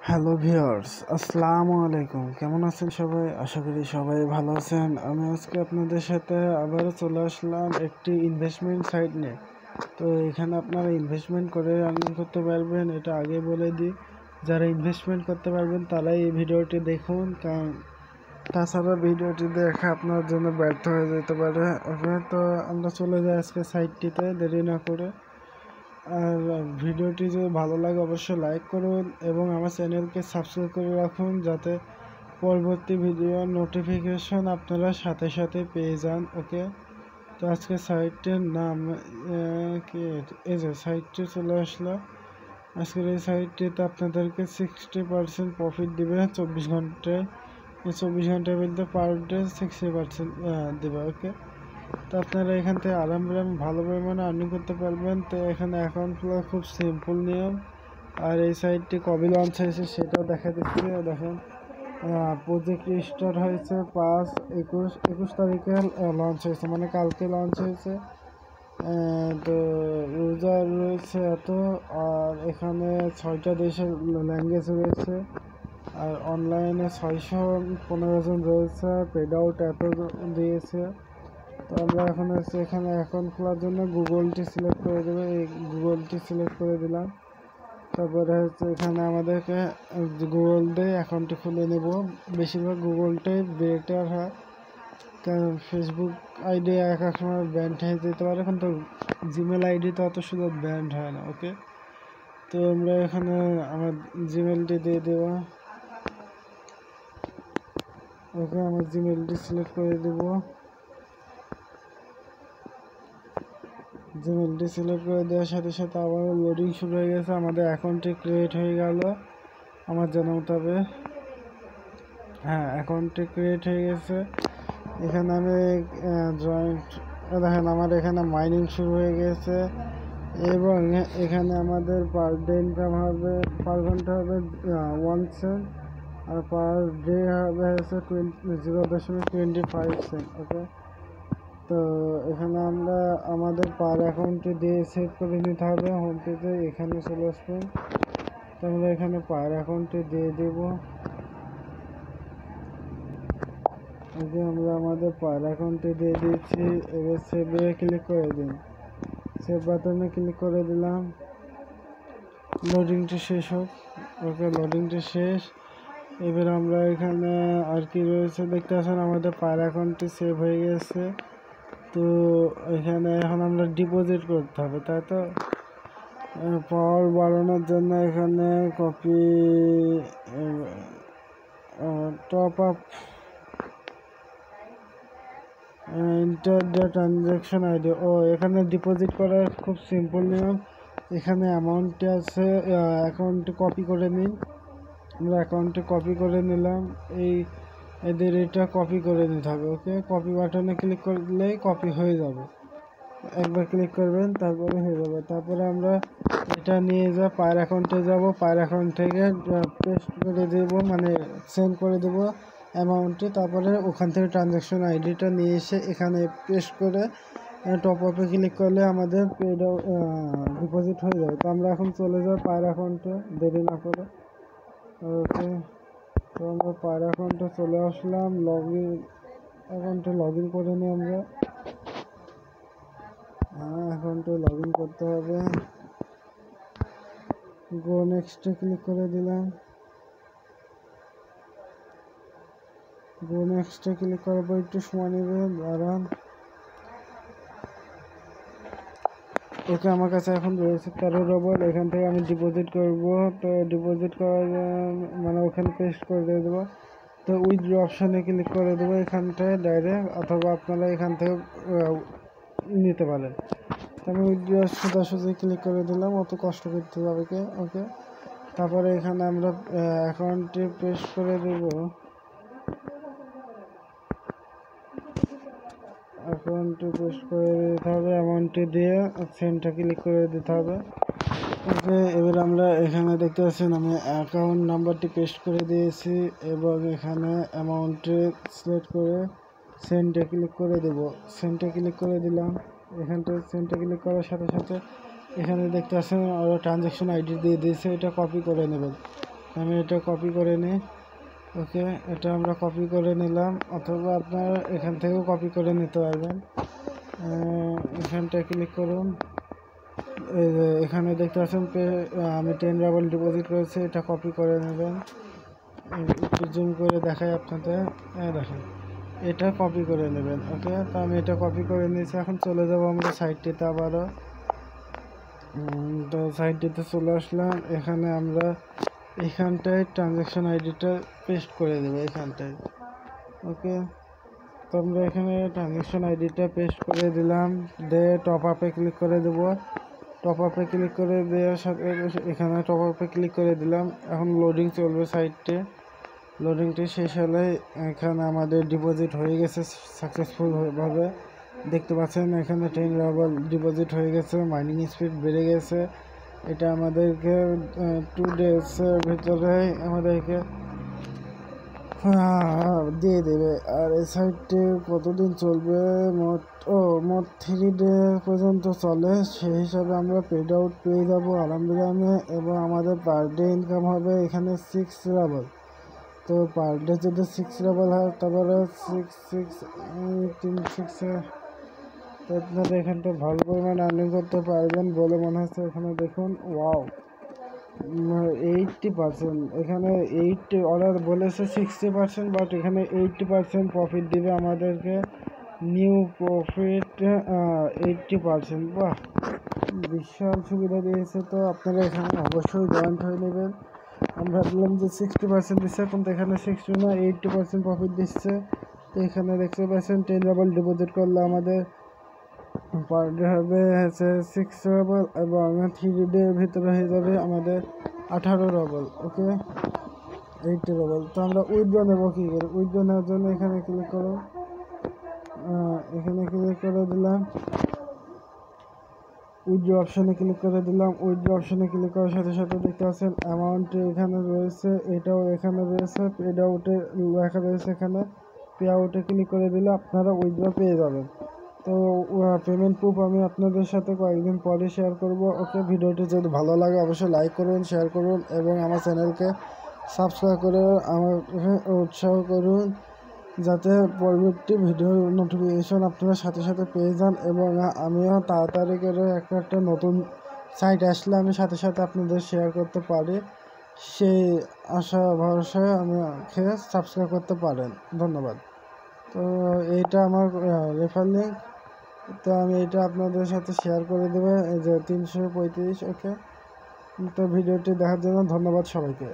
Hello viewers, আসসালামু আলাইকুম। কেমন আছেন সবাই? আশা করি সবাই ভালো আছেন। আমি আজকে আপনাদের সাথে আবারও চলে আসলাম একটি ইনভেস্টমেন্ট সাইট নিয়ে। তো এখানে আপনারা ইনভেস্টমেন্ট করে আর্নিং করতে পারবেন, এটা আগে বলে দিই। যারা ইনভেস্টমেন্ট করতে পারবেন তারাই এই ভিডিওটি দেখুন, কারণ তাছাড়া ভিডিওটি দেখা আপনার জন্য ব্যর্থ হয়ে যেতে পারে। ওকে, তো আমরা চলে যাই আজকে সাইটটিতে দেরি না করে। আর ভিডিওটি যদি ভালো লাগে অবশ্যই লাইক করুন এবং আমার চ্যানেলকে সাবস্ক্রাইব করে রাখুন, যাতে পরবর্তী ভিডিওর নোটিফিকেশন আপনারা সাথে সাথে পেয়ে যান। ওকে, তো আজকে সাইটটির নাম কি, এই যে সাইটটি চলে আসলো। আজকের এই সাইটটিতে আপনাদেরকে 60% প্রফিট দিবে 24 ঘন্টায়। এই 24 ঘন্টার মধ্যে পার ডে 60% দেবে। ওকে, তো আপনারা এখান থেকে আরাম ভালো পরিমাণে আর্নিং করতে পারবেন। তো এখানে অ্যাকাউন্ট খোলা খুব সিম্পল নিয়ম। আর এই সাইটটি কবে লঞ্চ হয়েছে সেটাও দেখা দিচ্ছি। দেখেন, প্রজেক্ট স্টার্ট হয়েছে 5-21 তারিখে লঞ্চ হয়েছে, মানে কালকে লঞ্চ হয়েছে। তো ইউজার রয়েছে এত, আর এখানে 6টা দেশের ল্যাঙ্গুয়েজ রয়েছে। আর অনলাইনে 615 জন রয়েছে, পেড আউট এত দিয়েছে। তো আমরা এখন হচ্ছে এখানে অ্যাকাউন্ট খোলার জন্য গুগলটি সিলেক্ট করে দেবে। এই গুগলটি সিলেক্ট করে দিলাম। তারপরে হচ্ছে এখানে আমাদেরকে গুগল দিয়ে অ্যাকাউন্টটি খুলে নেব। বেশিরভাগ গুগলটাই বেটার হয়, কারণ ফেসবুক আইডি এক এক সময় ব্যান্ড হয়ে যেতে পারে, কিন্তু জিমেল আইডি তো অত শুধু ব্যান্ড হয় না। ওকে, তো আমরা এখানে আমার জিমেলটি দিয়ে দেবো। ওকে, আমার জিমেলটি সিলেক্ট করে দেবো। জিমেলটি সিলেক্ট করে দেওয়ার সাথে সাথে আবার লোডিং শুরু হয়ে গেছে। আমাদের অ্যাকাউন্টটি ক্রিয়েট হয়ে গেল আমার জানা মোতাবেক। হ্যাঁ, অ্যাকাউন্টটি ক্রিয়েট হয়ে গেছে। এখানে আমি জয়েন্ট, দেখেন আমার এখানে মাইনিং শুরু হয়ে গেছে। এবং এখানে আমাদের পার ডে ইনকাম হবে, পার ঘন্টা হবে 1 সেন্ট, আর পার ডে হবে হচ্ছে 0.25 সেন্ট। ওকে, তো এখানে আমরা আমাদের পার অ্যাকাউন্টে দিয়ে সেভ করে নিতে হবে। হোম পেজে এখানে চলে আসবেন, তো আমরা এখানে পার অ্যাকাউন্টে দিয়ে দেব। আগে আমরা আমাদের পার অ্যাকাউন্টে দিয়ে দিয়েছি। এবার সেভে ক্লিক করে দিন। সেভ বাটনে ক্লিক করে দিলাম। লোডিংটি শেষ হোক। ওকে, লোডিংটি শেষ। এবার আমরা এখানে আর কি রয়েছে দেখতে পাচ্ছেন, আমাদের পার অ্যাকাউন্টটি সেভ হয়ে গেছে। তো এখানে এখন আমরা ডিপোজিট করতে হবে, তাই তো। পাওয়ার বাড়ানোর জন্য এখানে copy top up enter the transaction ID. এখানে ডিপোজিট করার খুব সিম্পল নিয়ম। এখানে অ্যামাউন্টটি আছে, অ্যাকাউন্টে কপি করে নিন। আমরা অ্যাকাউন্টে কপি করে নিলাম। এদের এটা কপি করে নিতে হবে। ওকে, কপি বাটনে ক্লিক করলেই কপি হয়ে যাবে। একবার ক্লিক করবেন, তারপরে হয়ে যাবে। তারপরে আমরা এটা নিয়ে পায়ের অ্যাকাউন্টে যাব। পায়ের অ্যাকাউন্ট থেকে পেস্ট করে দেব, মানে সেন্ড করে দেব অ্যামাউন্টটি। তারপরে ওখান থেকে ট্রানজ্যাকশন আইডিটা নিয়ে এসে এখানে পেস্ট করে টপ আপে ক্লিক করলে আমাদের পেড ডিপোজিট হয়ে যাবে। তো আমরা এখন চলে যাব পায়ের অ্যাকাউন্টে দেরি না করে। ওকে, তো আমরা পায়ের অ্যাকাউন্টে চলে আসলাম। অ্যাকাউন্টে লগ ইন করে নিই আমরা। অ্যাকাউন্টে লগ ইন করতে হবে। গো নেক্সটে ক্লিক করে দিলাম। গো নেক্সটে ক্লিক করার পর একটু সময় নেবে, দাঁড়ান। ওকে, আমার কাছে এখন রয়েছে 13 রুবল। এখান থেকে আমি ডিপোজিট করব। তো ডিপোজিট করার মানে ওখানে পেস্ট করে দিয়ে দেবো। তো উইথড্র অপশানে ক্লিক করে দেবো এখানটায় ডাইরেক্ট, অথবা আপনারা এখান থেকে নিতে পারেন। তো আমি উইথড্র সোজাসুজি ক্লিক করে দিলাম, অত কষ্ট করতে হবে কে। ওকে, তারপরে এখানে আমরা অ্যাকাউন্টটি পেস্ট করে দেব। অ্যাকাউন্টটি পেস্ট করে দিতে হবে, অ্যামাউন্টটি দিয়ে সেন্ডটা ক্লিক করে দিতে হবে। ওকে, এবার আমরা এখানে দেখতে পাচ্ছেন আমি অ্যাকাউন্ট নাম্বারটি পেস্ট করে দিয়েছি এবং এখানে অ্যামাউন্টটি সিলেক্ট করে সেন্ডে ক্লিক করে দেব। সেন্ডে ক্লিক করে দিলাম। এখানটা সেন্ডে ক্লিক করার সাথে সাথে এখানে দেখতে পাচ্ছেন ওরা ট্রানজ্যাকশন আইডি দিয়ে দিয়েছে, এটা কপি করে নেবেন। আমি এটা কপি করে নিই। ওকে, এটা আমরা কপি করে নিলাম, অথবা আপনারা এখান থেকেও কপি করে নিতে পারবেন। এখানটায় ক্লিক করুন। এখানে দেখতে পাচ্ছেন আমি 10 রাবল ডিপোজিট করেছি, এটা কপি করে নেবেন। একটু জুম করে দেখাই আপনাদের, দেখেন এটা কপি করে নেবেন। ওকে, তো আমি এটা কপি করে নিয়েছি। এখন চলে যাব আমরা সাইটটিতে আবারও। তো সাইটটিতে চলে আসলাম। এখানে আমরা এখানটায় ট্রানজ্যাকশন আইডিটা পেস্ট করে দেবো এখানটায়। ওকে, তো আমরা এখানে ট্রানজ্যাকশন আইডিটা পেস্ট করে দিলাম। টপ আপে ক্লিক করে দেবো। টপ আপে ক্লিক করে দেওয়ার সাথে এখানে টপ আপে ক্লিক করে দিলাম। এখন লোডিং চলবে সাইটে। লোডিংটি শেষ হলে এখানে আমাদের ডিপোজিট হয়ে গেছে সাকসেসফুলভাবে। দেখতে পাচ্ছেন এখানে 10 রাবল ডিপোজিট হয়ে গেছে, মাইনিং স্পিড বেড়ে গেছে। এটা আমাদেরকে 2 ডেজের ভিতরে আমাদেরকে দিয়ে দেবে। আর এই সাইটটি কতদিন চলবে? মোট 3 ডে পর্যন্ত চলে। সেই হিসাবে আমরা পেড আউট পেয়ে যাবো আলহামদুলিল্লাহ। এবং আমাদের পার ডে ইনকাম হবে এখানে 6 রাবল। তো পার ডে যদি 6 রাবল হয়, তারপরে 3 তো আপনারা এখানটা ভালো পরিমাণ আর্নিং করতে পারবেন বলে মনে হচ্ছে। এখানে দেখুন, ওয়াও, 80%। এখানে 80 অর্ডার বলেছে 60%, বাট এখানে 80% প্রফিট দিবে আমাদেরকে। New profit 80%। বাহ, বিশাল সুবিধা দিয়েছে। তো আপনারা এখানে অবশ্যই জয়েন্ট হয়ে নেবেন। আমরা ভাবলাম যে 60% দিচ্ছে, কিন্তু এখানে 60 না 80% প্রফিট দিচ্ছে। তো এখানে দেখতে পাচ্ছেন 10 রাবল ডিপোজিট করলে আমাদের পার ডে হবে হচ্ছে 6 রাবল, এবং 3 ডে ভিতরে হয়ে যাবে আমাদের 18 রাবল। ওকে, 80 রাবল। তো আমরা উইথড্র নেবো কী করে? উইথড্র নেওয়ার জন্য এখানে ক্লিক করো। এখানে ক্লিক করে দিলাম, উইথড্র অপশানে ক্লিক করে দিলাম। উইথড্র অপশানে ক্লিক করার সাথে সাথে দেখতে পাচ্ছেন অ্যামাউন্ট এখানে রয়েছে, এটাও এখানে রয়েছে, পেড আউটে লেখা রয়েছে। এখানে পে আউটে ক্লিক করে দিলে আপনারা উইথড্র পেয়ে যাবেন। তো পেমেন্ট প্রুফ আমি আপনাদের সাথে কয়েকদিন পরে শেয়ার করব। ওকে, ভিডিওটি যদি ভালো লাগে অবশ্যই লাইক করুন, শেয়ার করুন, এবং আমার চ্যানেলকে সাবস্ক্রাইব করে আমাকে উৎসাহ করুন, যাতে পরবর্তী ভিডিওর নোটিফিকেশন আপনারা সাথে সাথে পেয়ে যান। এবং আমিও তাড়াতাড়ি করে একটা নতুন সাইট আসলে আমি সাথে সাথে আপনাদের শেয়ার করতে পারি, সেই আশা ভরসায় আমাকে সাবস্ক্রাইব করতে পারেন। ধন্যবাদ। তো এইটা আমার রেফার লিঙ্ক। তো আমি এটা আপনাদের সাথে শেয়ার করে দেবো, এই যে 335। ওকে, তো ভিডিওটি দেখার জন্য ধন্যবাদ সবাইকে।